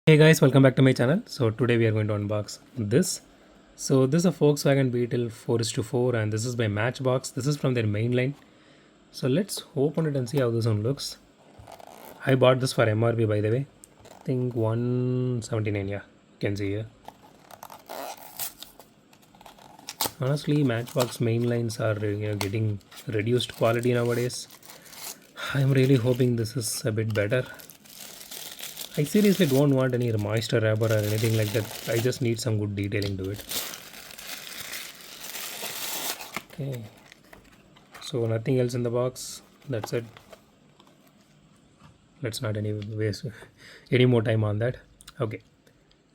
Hey guys, welcome back to my channel. So today we are going to unbox this. So this is a Volkswagen Beetle 4:4 and this is by Matchbox. This is from their main line. So let's open it and see how this one looks. I bought this for MRP by the way. I think 179, yeah. You can see here. Honestly, Matchbox main lines are getting reduced quality nowadays. I'm really hoping this is a bit better. I seriously don't want any moisture rubber or anything like that. I just need some good detailing to it. Okay, so nothing else in the box. That's it. Let's not waste any more time on that. Okay,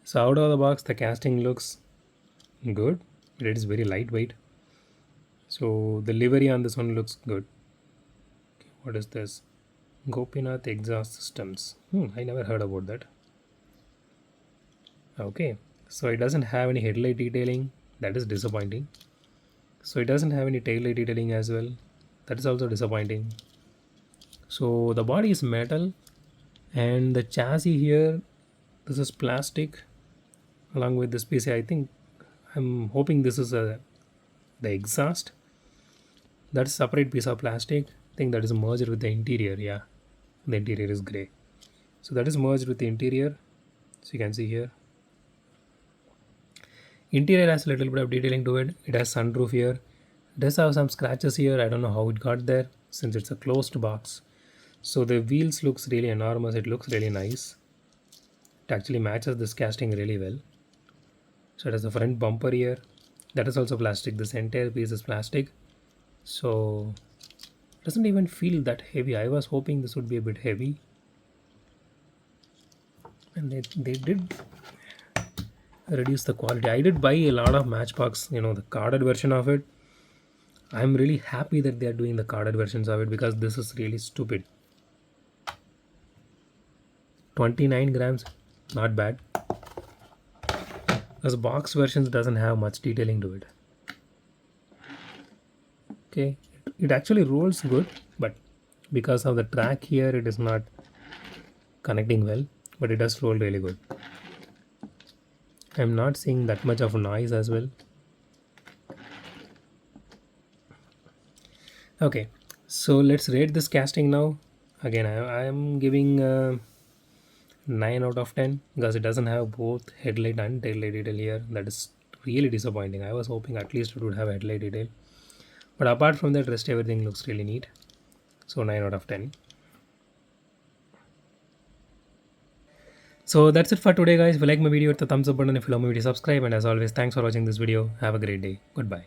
so out of the box, the casting looks good. It is very lightweight. So the livery on this one looks good. Okay, what is this? Gopinath exhaust systems. I never heard about that. Okay, so it doesn't have any headlight detailing. That is disappointing. So it doesn't have any taillight detailing as well. That is also disappointing. So the body is metal and the chassis here, this is plastic along with this piece. I think I'm hoping this is the exhaust. That's a separate piece of plastic. I think that is merged with the interior. Yeah, the interior is gray. So that is merged with the interior. So you can see here. Interior has a little bit of detailing to it. It has sunroof here. It does have some scratches here. I don't know how it got there since it's a closed box. So the wheels looks really enormous. It looks really nice. It actually matches this casting really well. So it has a front bumper here. That is also plastic. This entire piece is plastic. So it doesn't even feel that heavy. I was hoping this would be a bit heavy. And they did reduce the quality. I did buy a lot of Matchbox, the carded version of it. I'm really happy that they are doing the carded versions of it because this is really stupid. 29 grams, not bad. Because box versions doesn't have much detailing to it. Okay, it actually rolls good, but because of the track here, it is not connecting well, but it does roll really good. I'm not seeing that much of noise as well. Okay, so let's rate this casting now. Again, I am giving 9 out of 10 because it doesn't have both headlight and taillight detail here. That is really disappointing. I was hoping at least it would have headlight detail, but apart from that, rest everything looks really neat. So 9 out of 10. So that's it for today guys. If you like my video, hit the thumbs up button. If you love my video, subscribe, and as always, thanks for watching this video. Have a great day. Goodbye.